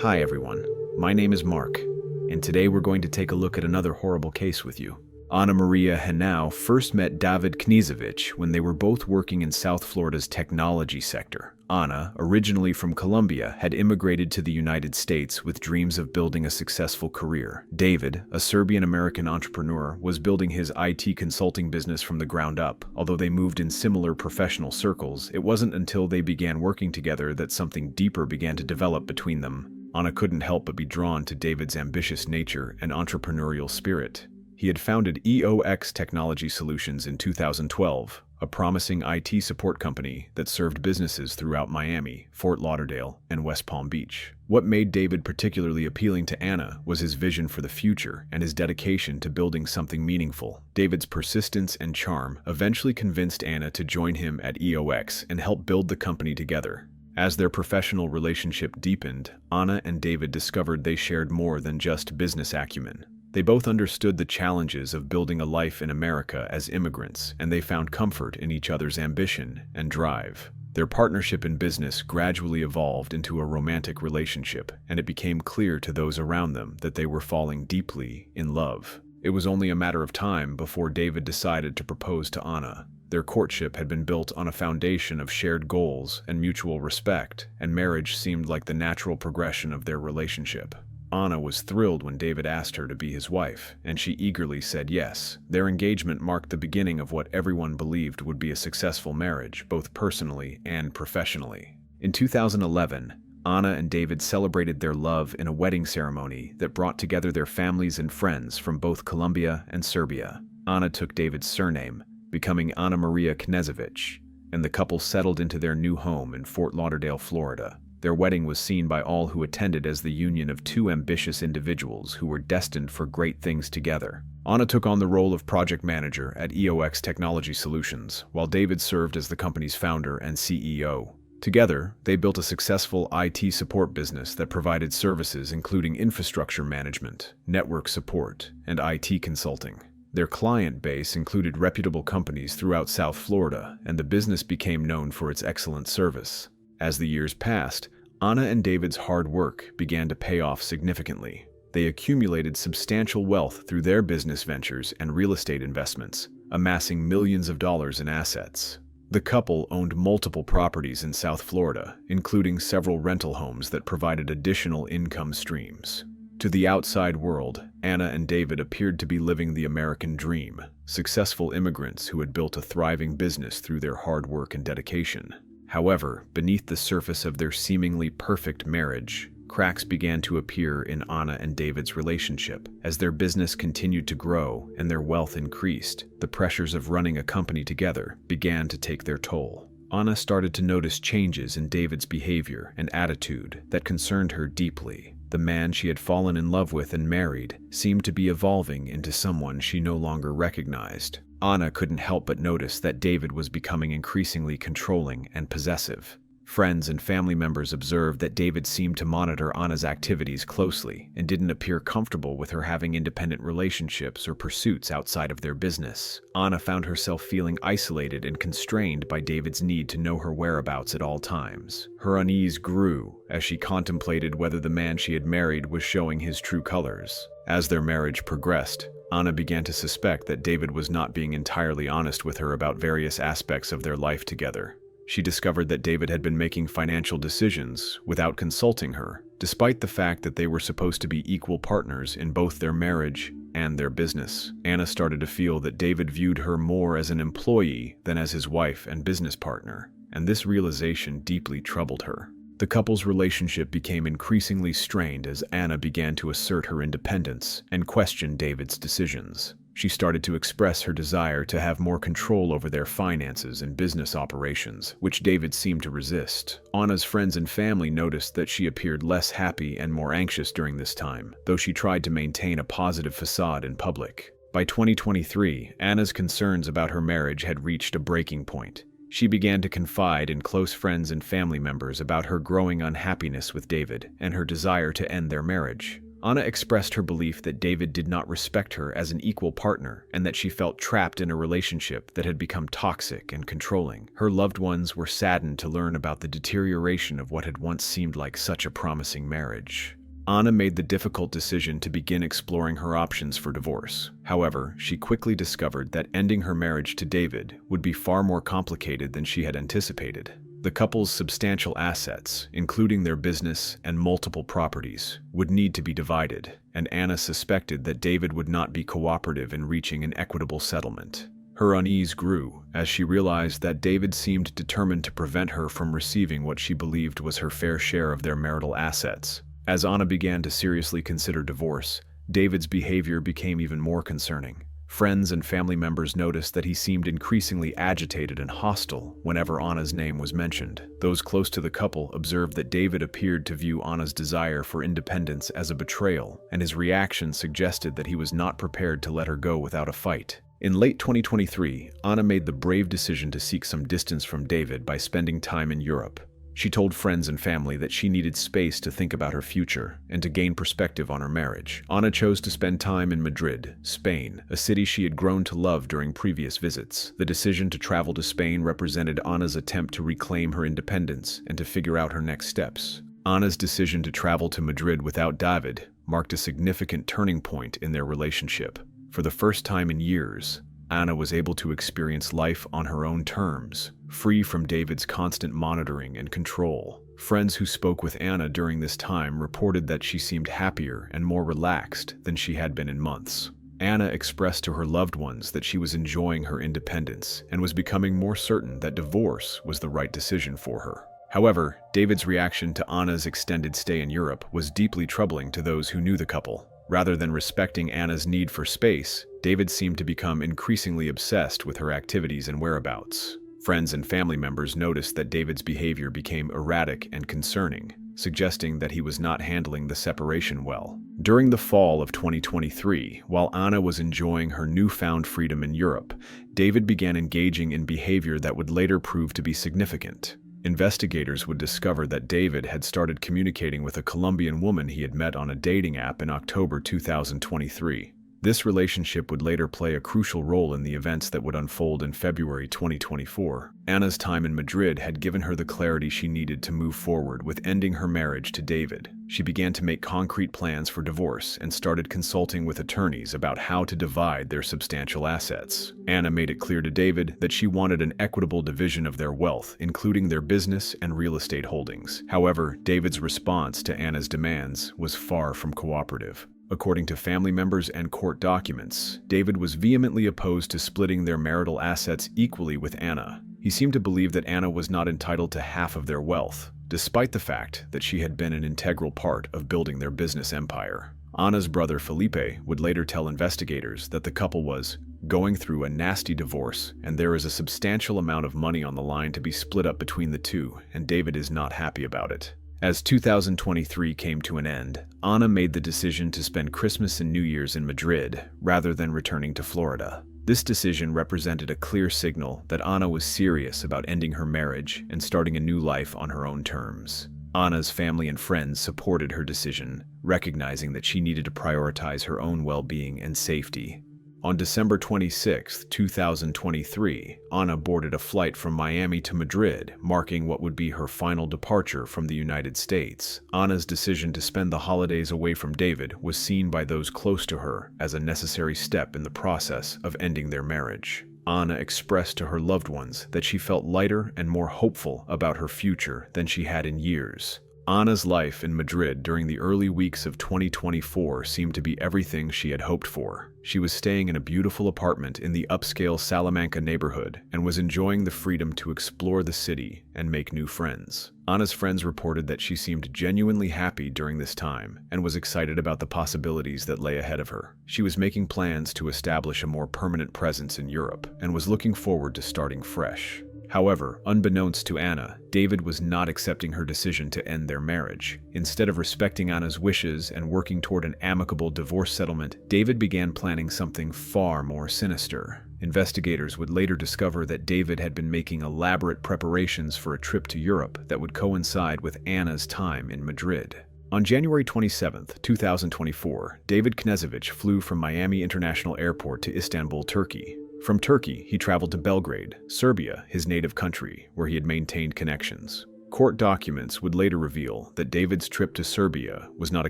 Hi everyone, my name is Mark, and today we're going to take a look at another horrible case with you. Ana Maria Henao first met David Knezevich when they were both working in South Florida's technology sector. Ana, originally from Colombia, had immigrated to the United States with dreams of building a successful career. David, a Serbian-American entrepreneur, was building his IT consulting business from the ground up. Although they moved in similar professional circles, it wasn't until they began working together that something deeper began to develop between them. Ana couldn't help but be drawn to David's ambitious nature and entrepreneurial spirit. He had founded EOX Technology Solutions in 2012, a promising IT support company that served businesses throughout Miami, Fort Lauderdale, and West Palm Beach. What made David particularly appealing to Ana was his vision for the future and his dedication to building something meaningful. David's persistence and charm eventually convinced Ana to join him at EOX and help build the company together. As their professional relationship deepened, Ana and David discovered they shared more than just business acumen. They both understood the challenges of building a life in America as immigrants, and they found comfort in each other's ambition and drive. Their partnership in business gradually evolved into a romantic relationship, and it became clear to those around them that they were falling deeply in love. It was only a matter of time before David decided to propose to Ana. Their courtship had been built on a foundation of shared goals and mutual respect, and marriage seemed like the natural progression of their relationship. Ana was thrilled when David asked her to be his wife, and she eagerly said yes. Their engagement marked the beginning of what everyone believed would be a successful marriage, both personally and professionally. In 2011, Ana and David celebrated their love in a wedding ceremony that brought together their families and friends from both Colombia and Serbia. Ana took David's surname, becoming Ana Maria Knezevich, and the couple settled into their new home in Fort Lauderdale, Florida. Their wedding was seen by all who attended as the union of two ambitious individuals who were destined for great things together. Ana took on the role of project manager at EOX Technology Solutions, while David served as the company's founder and CEO. Together, they built a successful IT support business that provided services including infrastructure management, network support, and IT consulting. Their client base included reputable companies throughout South Florida, and the business became known for its excellent service. As the years passed, Ana and David's hard work began to pay off significantly. They accumulated substantial wealth through their business ventures and real estate investments, amassing millions of dollars in assets. The couple owned multiple properties in South Florida, including several rental homes that provided additional income streams. To the outside world, Ana and David appeared to be living the American dream, successful immigrants who had built a thriving business through their hard work and dedication. However, beneath the surface of their seemingly perfect marriage, cracks began to appear in Ana and David's relationship. As their business continued to grow and their wealth increased, the pressures of running a company together began to take their toll. Ana started to notice changes in David's behavior and attitude that concerned her deeply. The man she had fallen in love with and married seemed to be evolving into someone she no longer recognized. Ana couldn't help but notice that David was becoming increasingly controlling and possessive. Friends and family members observed that David seemed to monitor Ana's activities closely and didn't appear comfortable with her having independent relationships or pursuits outside of their business. Ana found herself feeling isolated and constrained by David's need to know her whereabouts at all times. Her unease grew as she contemplated whether the man she had married was showing his true colors. As their marriage progressed, Ana began to suspect that David was not being entirely honest with her about various aspects of their life together. She discovered that David had been making financial decisions without consulting her, despite the fact that they were supposed to be equal partners in both their marriage and their business. Ana started to feel that David viewed her more as an employee than as his wife and business partner, and this realization deeply troubled her. The couple's relationship became increasingly strained as Ana began to assert her independence and question David's decisions. She started to express her desire to have more control over their finances and business operations, which David seemed to resist. Ana's friends and family noticed that she appeared less happy and more anxious during this time, though she tried to maintain a positive facade in public. By 2023, Ana's concerns about her marriage had reached a breaking point. She began to confide in close friends and family members about her growing unhappiness with David and her desire to end their marriage. Ana expressed her belief that David did not respect her as an equal partner and that she felt trapped in a relationship that had become toxic and controlling. Her loved ones were saddened to learn about the deterioration of what had once seemed like such a promising marriage. Ana made the difficult decision to begin exploring her options for divorce. However, she quickly discovered that ending her marriage to David would be far more complicated than she had anticipated. The couple's substantial assets, including their business and multiple properties, would need to be divided, and Ana suspected that David would not be cooperative in reaching an equitable settlement. Her unease grew as she realized that David seemed determined to prevent her from receiving what she believed was her fair share of their marital assets. As Ana began to seriously consider divorce, David's behavior became even more concerning. Friends and family members noticed that he seemed increasingly agitated and hostile whenever Ana's name was mentioned. Those close to the couple observed that David appeared to view Ana's desire for independence as a betrayal, and his reaction suggested that he was not prepared to let her go without a fight. In late 2023, Ana made the brave decision to seek some distance from David by spending time in Europe. She told friends and family that she needed space to think about her future and to gain perspective on her marriage. Ana chose to spend time in Madrid, Spain, a city she had grown to love during previous visits. The decision to travel to Spain represented Ana's attempt to reclaim her independence and to figure out her next steps. Ana's decision to travel to Madrid without David marked a significant turning point in their relationship. For the first time in years, Ana was able to experience life on her own terms, free from David's constant monitoring and control. Friends who spoke with Ana during this time reported that she seemed happier and more relaxed than she had been in months. Ana expressed to her loved ones that she was enjoying her independence and was becoming more certain that divorce was the right decision for her. However, David's reaction to Ana's extended stay in Europe was deeply troubling to those who knew the couple. Rather than respecting Ana's need for space, David seemed to become increasingly obsessed with her activities and whereabouts. Friends and family members noticed that David's behavior became erratic and concerning, suggesting that he was not handling the separation well. During the fall of 2023, while Ana was enjoying her newfound freedom in Europe, David began engaging in behavior that would later prove to be significant. Investigators would discover that David had started communicating with a Colombian woman he had met on a dating app in October 2023. This relationship would later play a crucial role in the events that would unfold in February 2024. Ana's time in Madrid had given her the clarity she needed to move forward with ending her marriage to David. She began to make concrete plans for divorce and started consulting with attorneys about how to divide their substantial assets. Ana made it clear to David that she wanted an equitable division of their wealth, including their business and real estate holdings. However, David's response to Ana's demands was far from cooperative. According to family members and court documents, David was vehemently opposed to splitting their marital assets equally with Ana. He seemed to believe that Ana was not entitled to half of their wealth, despite the fact that she had been an integral part of building their business empire. Ana's brother Felipe would later tell investigators that the couple was going through a nasty divorce and there is a substantial amount of money on the line to be split up between the two, and David is not happy about it. As 2023 came to an end, Ana made the decision to spend Christmas and New Year's in Madrid rather than returning to Florida. This decision represented a clear signal that Ana was serious about ending her marriage and starting a new life on her own terms. Ana's family and friends supported her decision, recognizing that she needed to prioritize her own well-being and safety. On December 26, 2023, Ana boarded a flight from Miami to Madrid, marking what would be her final departure from the United States. Ana's decision to spend the holidays away from David was seen by those close to her as a necessary step in the process of ending their marriage. Ana expressed to her loved ones that she felt lighter and more hopeful about her future than she had in years. Ana's life in Madrid during the early weeks of 2024 seemed to be everything she had hoped for. She was staying in a beautiful apartment in the upscale Salamanca neighborhood and was enjoying the freedom to explore the city and make new friends. Ana's friends reported that she seemed genuinely happy during this time and was excited about the possibilities that lay ahead of her. She was making plans to establish a more permanent presence in Europe and was looking forward to starting fresh. However, unbeknownst to Ana, David was not accepting her decision to end their marriage. Instead of respecting Ana's wishes and working toward an amicable divorce settlement, David began planning something far more sinister. Investigators would later discover that David had been making elaborate preparations for a trip to Europe that would coincide with Ana's time in Madrid. On January 27, 2024, David Knezevich flew from Miami International Airport to Istanbul, Turkey. From Turkey, he traveled to Belgrade, Serbia, his native country, where he had maintained connections. Court documents would later reveal that David's trip to Serbia was not a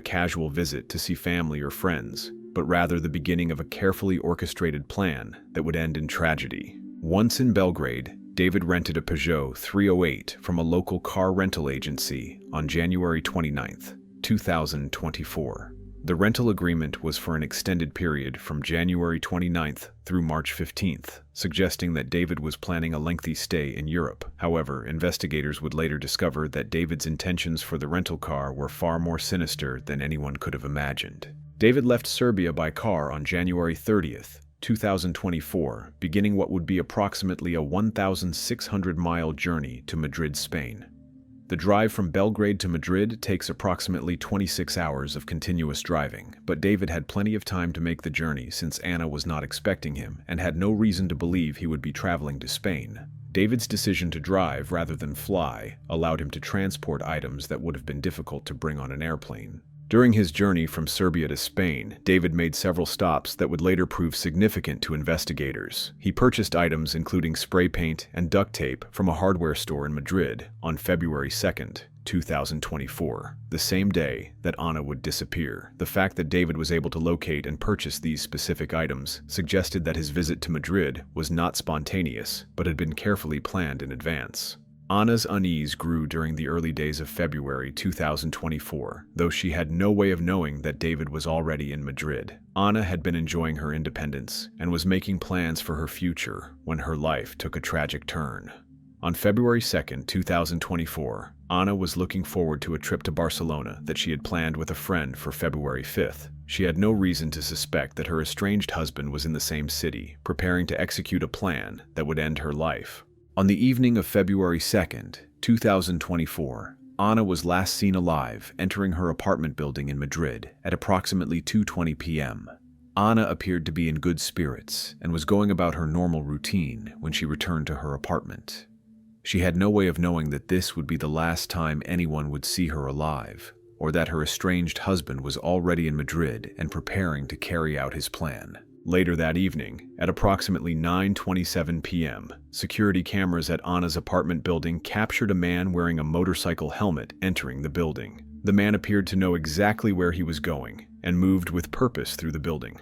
casual visit to see family or friends, but rather the beginning of a carefully orchestrated plan that would end in tragedy. Once in Belgrade, David rented a Peugeot 308 from a local car rental agency on January 29, 2024. The rental agreement was for an extended period from January 29th through March 15th, suggesting that David was planning a lengthy stay in Europe. However, investigators would later discover that David's intentions for the rental car were far more sinister than anyone could have imagined. David left Serbia by car on January 30th, 2024, beginning what would be approximately a 1,600-mile journey to Madrid, Spain. The drive from Belgrade to Madrid takes approximately 26 hours of continuous driving, but David had plenty of time to make the journey since Ana was not expecting him and had no reason to believe he would be traveling to Spain. David's decision to drive rather than fly allowed him to transport items that would have been difficult to bring on an airplane. During his journey from Serbia to Spain, David made several stops that would later prove significant to investigators. He purchased items including spray paint and duct tape from a hardware store in Madrid on February 2nd, 2024, the same day that Ana would disappear. The fact that David was able to locate and purchase these specific items suggested that his visit to Madrid was not spontaneous, but had been carefully planned in advance. Ana's unease grew during the early days of February 2024, though she had no way of knowing that David was already in Madrid. Ana had been enjoying her independence and was making plans for her future when her life took a tragic turn. On February 2nd, 2024, Ana was looking forward to a trip to Barcelona that she had planned with a friend for February 5th. She had no reason to suspect that her estranged husband was in the same city, preparing to execute a plan that would end her life. On the evening of February 2nd, 2024, Ana was last seen alive entering her apartment building in Madrid at approximately 2:20 p.m. Ana appeared to be in good spirits and was going about her normal routine when she returned to her apartment. She had no way of knowing that this would be the last time anyone would see her alive, or that her estranged husband was already in Madrid and preparing to carry out his plan. Later that evening, at approximately 9:27 p.m., security cameras at Ana's apartment building captured a man wearing a motorcycle helmet entering the building. The man appeared to know exactly where he was going and moved with purpose through the building.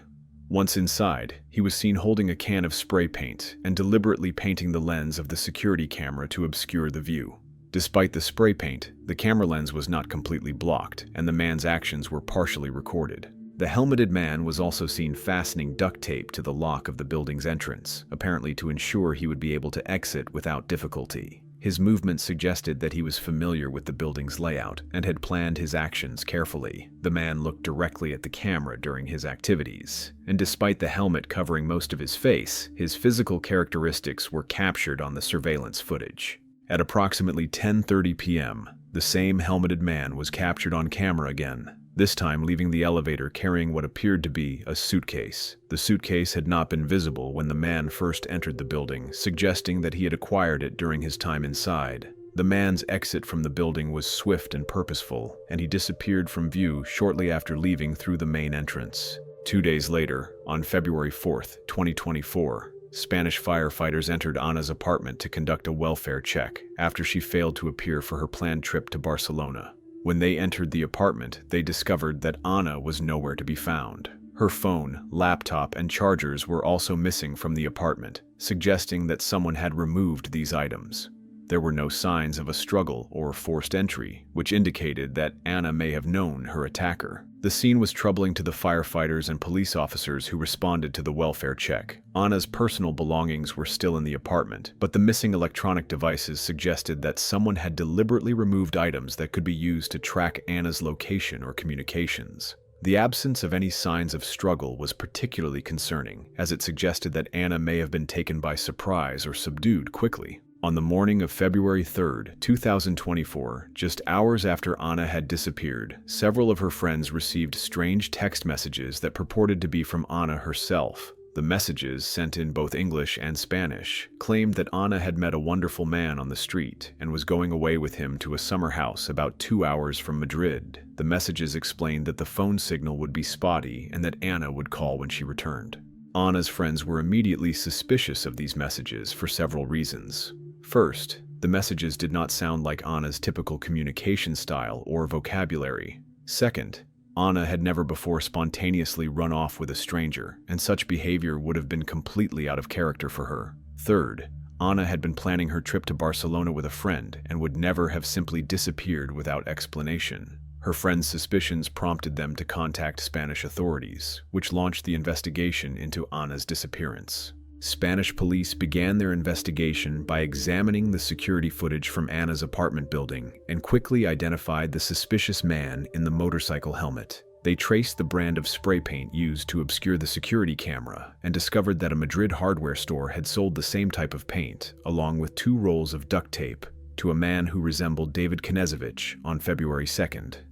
Once inside, he was seen holding a can of spray paint and deliberately painting the lens of the security camera to obscure the view. Despite the spray paint, the camera lens was not completely blocked, and the man's actions were partially recorded. The helmeted man was also seen fastening duct tape to the lock of the building's entrance, apparently to ensure he would be able to exit without difficulty. His movements suggested that he was familiar with the building's layout and had planned his actions carefully. The man looked directly at the camera during his activities, and despite the helmet covering most of his face, his physical characteristics were captured on the surveillance footage. At approximately 10:30 p.m., the same helmeted man was captured on camera again, this time leaving the elevator carrying what appeared to be a suitcase. The suitcase had not been visible when the man first entered the building, suggesting that he had acquired it during his time inside. The man's exit from the building was swift and purposeful, and he disappeared from view shortly after leaving through the main entrance. 2 days later, on February 4th, 2024, Spanish firefighters entered Ana's apartment to conduct a welfare check after she failed to appear for her planned trip to Barcelona. When they entered the apartment, they discovered that Ana was nowhere to be found. Her phone, laptop, and chargers were also missing from the apartment, suggesting that someone had removed these items. There were no signs of a struggle or forced entry, which indicated that Ana may have known her attacker. The scene was troubling to the firefighters and police officers who responded to the welfare check. Ana's personal belongings were still in the apartment, but the missing electronic devices suggested that someone had deliberately removed items that could be used to track Ana's location or communications. The absence of any signs of struggle was particularly concerning, as it suggested that Ana may have been taken by surprise or subdued quickly. On the morning of February 3rd, 2024, just hours after Ana had disappeared, several of her friends received strange text messages that purported to be from Ana herself. The messages, sent in both English and Spanish, claimed that Ana had met a wonderful man on the street and was going away with him to a summer house about 2 hours from Madrid. The messages explained that the phone signal would be spotty and that Ana would call when she returned. Ana's friends were immediately suspicious of these messages for several reasons. First, the messages did not sound like Ana's typical communication style or vocabulary. Second, Ana had never before spontaneously run off with a stranger, and such behavior would have been completely out of character for her. Third, Ana had been planning her trip to Barcelona with a friend and would never have simply disappeared without explanation. Her friends' suspicions prompted them to contact Spanish authorities, which launched the investigation into Ana's disappearance. Spanish police began their investigation by examining the security footage from Ana's apartment building and quickly identified the suspicious man in the motorcycle helmet. They traced the brand of spray paint used to obscure the security camera and discovered that a Madrid hardware store had sold the same type of paint, along with 2 rolls of duct tape, to a man who resembled David Knezevich on February 2,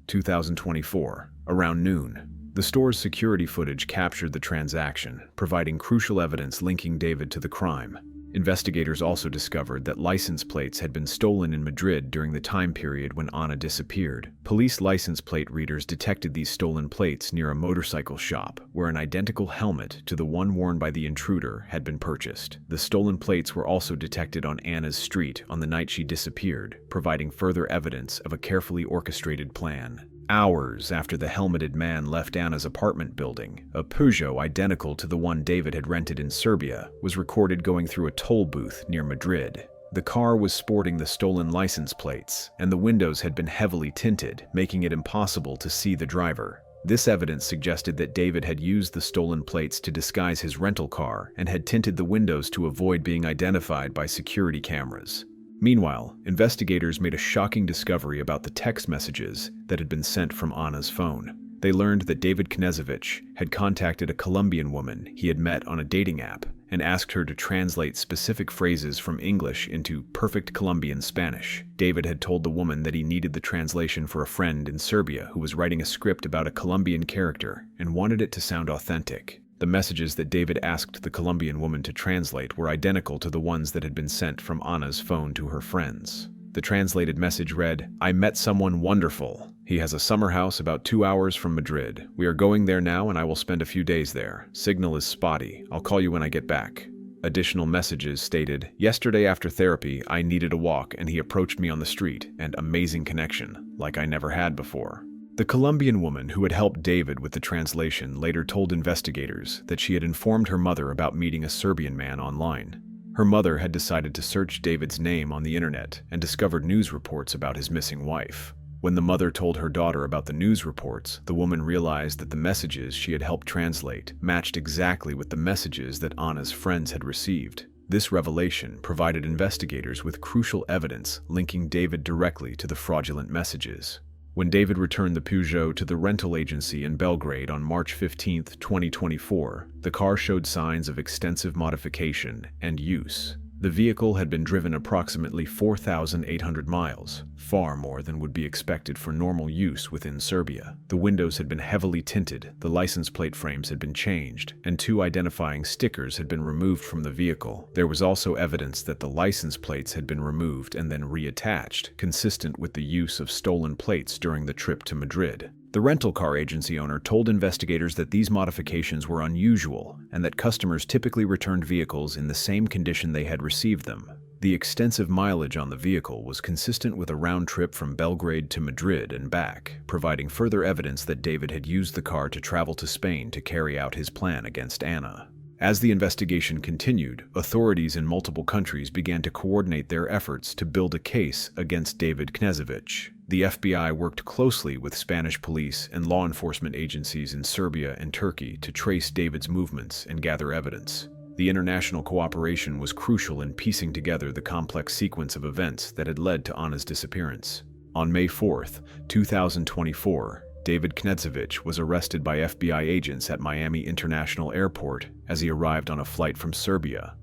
2024, around noon. The store's security footage captured the transaction, providing crucial evidence linking David to the crime. Investigators also discovered that license plates had been stolen in Madrid during the time period when Ana disappeared. Police license plate readers detected these stolen plates near a motorcycle shop, where an identical helmet to the one worn by the intruder had been purchased. The stolen plates were also detected on Ana's street on the night she disappeared, providing further evidence of a carefully orchestrated plan. Hours after the helmeted man left Ana's apartment building, a Peugeot identical to the one David had rented in Serbia was recorded going through a toll booth near Madrid. The car was sporting the stolen license plates, and the windows had been heavily tinted, making it impossible to see the driver. This evidence suggested that David had used the stolen plates to disguise his rental car and had tinted the windows to avoid being identified by security cameras. Meanwhile, investigators made a shocking discovery about the text messages that had been sent from Ana's phone. They learned that David Knezevich had contacted a Colombian woman he had met on a dating app and asked her to translate specific phrases from English into perfect Colombian Spanish. David had told the woman that he needed the translation for a friend in Serbia who was writing a script about a Colombian character and wanted it to sound authentic. The messages that David asked the Colombian woman to translate were identical to the ones that had been sent from Ana's phone to her friends. The translated message read, "I met someone wonderful. He has a summer house about 2 hours from Madrid. We are going there now and I will spend a few days there. Signal is spotty. I'll call you when I get back." Additional messages stated, "Yesterday after therapy, I needed a walk and he approached me on the street, and amazing connection, like I never had before." The Colombian woman who had helped David with the translation later told investigators that she had informed her mother about meeting a Serbian man online. Her mother had decided to search David's name on the internet and discovered news reports about his missing wife. When the mother told her daughter about the news reports, the woman realized that the messages she had helped translate matched exactly with the messages that Ana's friends had received. This revelation provided investigators with crucial evidence linking David directly to the fraudulent messages. When David returned the Peugeot to the rental agency in Belgrade on March 15, 2024, the car showed signs of extensive modification and use. The vehicle had been driven approximately 4,800 miles, far more than would be expected for normal use within Serbia. The windows had been heavily tinted, the license plate frames had been changed, and 2 identifying stickers had been removed from the vehicle. There was also evidence that the license plates had been removed and then reattached, consistent with the use of stolen plates during the trip to Madrid. The rental car agency owner told investigators that these modifications were unusual and that customers typically returned vehicles in the same condition they had received them. The extensive mileage on the vehicle was consistent with a round trip from Belgrade to Madrid and back, providing further evidence that David had used the car to travel to Spain to carry out his plan against Ana. As the investigation continued, authorities in multiple countries began to coordinate their efforts to build a case against David Knezevich. The FBI worked closely with Spanish police and law enforcement agencies in Serbia and Turkey to trace David's movements and gather evidence. The international cooperation was crucial in piecing together the complex sequence of events that had led to Ana's disappearance. On May 4, 2024, David Knezevich was arrested by FBI agents at Miami International Airport as he arrived on a flight from Serbia.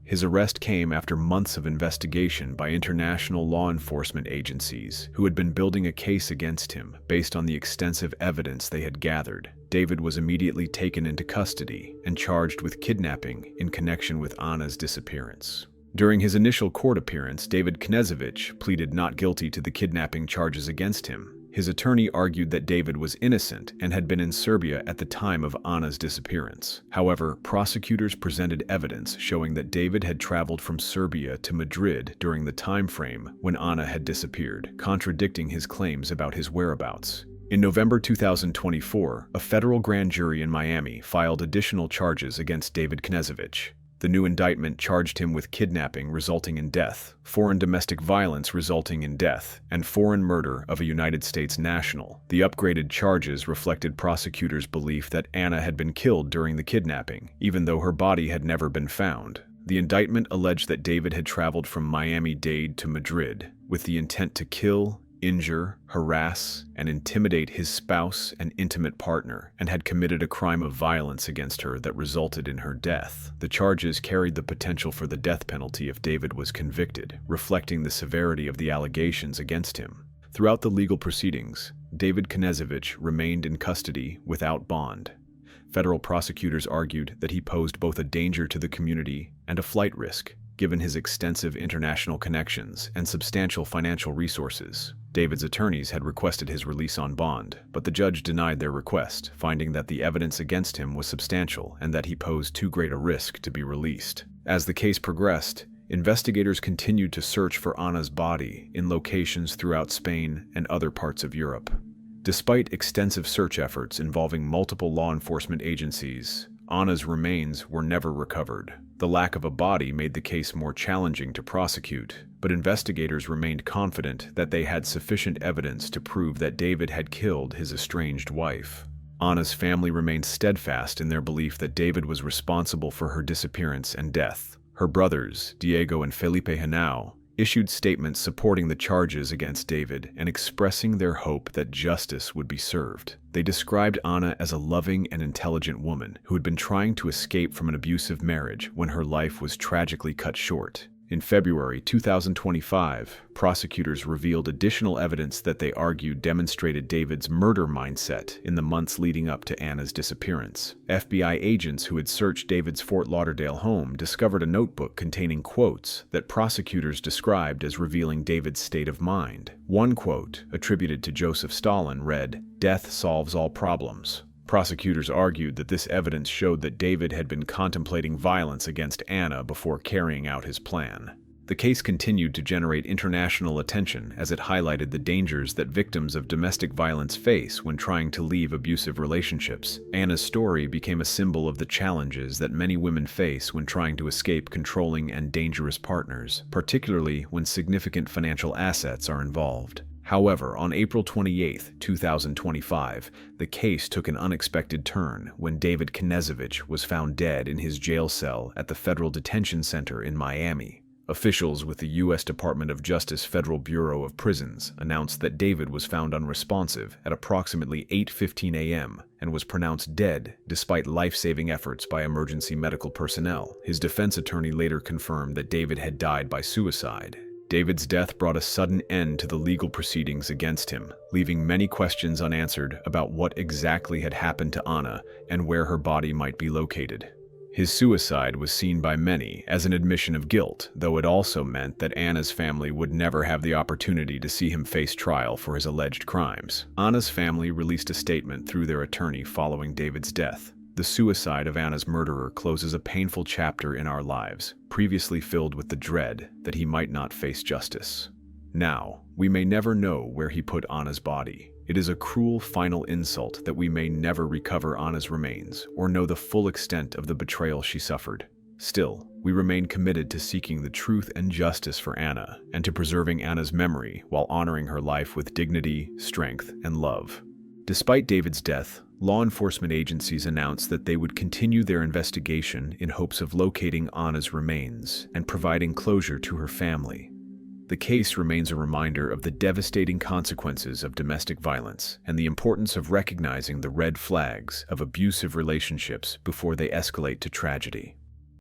His arrest came after months of investigation by international law enforcement agencies who had been building a case against him based on the extensive evidence they had gathered. David was immediately taken into custody and charged with kidnapping in connection with Ana's disappearance. During his initial court appearance, David Knezevich pleaded not guilty to the kidnapping charges against him. His attorney argued that David was innocent and had been in Serbia at the time of Ana's disappearance. However, prosecutors presented evidence showing that David had traveled from Serbia to Madrid during the time frame when Ana had disappeared, contradicting his claims about his whereabouts. In November 2024, a federal grand jury in Miami filed additional charges against David Knezevich. The new indictment charged him with kidnapping resulting in death, foreign domestic violence resulting in death, and foreign murder of a United States national. The upgraded charges reflected prosecutors' belief that Ana had been killed during the kidnapping, even though her body had never been found. The indictment alleged that David had traveled from Miami-Dade to Madrid with the intent to kill, injure, harass, and intimidate his spouse and intimate partner, and had committed a crime of violence against her that resulted in her death. The charges carried the potential for the death penalty if David was convicted, reflecting the severity of the allegations against him. Throughout the legal proceedings, David Knezevich remained in custody without bond. Federal prosecutors argued that he posed both a danger to the community and a flight risk, given his extensive international connections and substantial financial resources. David's attorneys had requested his release on bond, but the judge denied their request, finding that the evidence against him was substantial and that he posed too great a risk to be released. As the case progressed, investigators continued to search for Ana's body in locations throughout Spain and other parts of Europe. Despite extensive search efforts involving multiple law enforcement agencies, Ana's remains were never recovered. The lack of a body made the case more challenging to prosecute, but investigators remained confident that they had sufficient evidence to prove that David had killed his estranged wife. Ana's family remained steadfast in their belief that David was responsible for her disappearance and death. Her brothers, Diego and Felipe Henao, issued statements supporting the charges against David and expressing their hope that justice would be served. They described Ana as a loving and intelligent woman who had been trying to escape from an abusive marriage when her life was tragically cut short. In February 2025, prosecutors revealed additional evidence that they argued demonstrated David's murder mindset in the months leading up to Ana's disappearance. FBI agents who had searched David's Fort Lauderdale home discovered a notebook containing quotes that prosecutors described as revealing David's state of mind. One quote, attributed to Joseph Stalin, read, "Death solves all problems." Prosecutors argued that this evidence showed that David had been contemplating violence against Ana before carrying out his plan. The case continued to generate international attention as it highlighted the dangers that victims of domestic violence face when trying to leave abusive relationships. Ana's story became a symbol of the challenges that many women face when trying to escape controlling and dangerous partners, particularly when significant financial assets are involved. However, on April 28, 2025, the case took an unexpected turn when David Knezevich was found dead in his jail cell at the Federal Detention Center in Miami. Officials with the U.S. Department of Justice Federal Bureau of Prisons announced that David was found unresponsive at approximately 8:15 a.m. and was pronounced dead despite life-saving efforts by emergency medical personnel. His defense attorney later confirmed that David had died by suicide. David's death brought a sudden end to the legal proceedings against him, leaving many questions unanswered about what exactly had happened to Ana and where her body might be located. His suicide was seen by many as an admission of guilt, though it also meant that Ana's family would never have the opportunity to see him face trial for his alleged crimes. Ana's family released a statement through their attorney following David's death. The suicide of Ana's murderer closes a painful chapter in our lives, previously filled with the dread that he might not face justice. Now, we may never know where he put Ana's body. It is a cruel final insult that we may never recover Ana's remains or know the full extent of the betrayal she suffered. Still, we remain committed to seeking the truth and justice for Ana and to preserving Ana's memory while honoring her life with dignity, strength, and love. Despite David's death, law enforcement agencies announced that they would continue their investigation in hopes of locating Ana's remains and providing closure to her family. The case remains a reminder of the devastating consequences of domestic violence and the importance of recognizing the red flags of abusive relationships before they escalate to tragedy.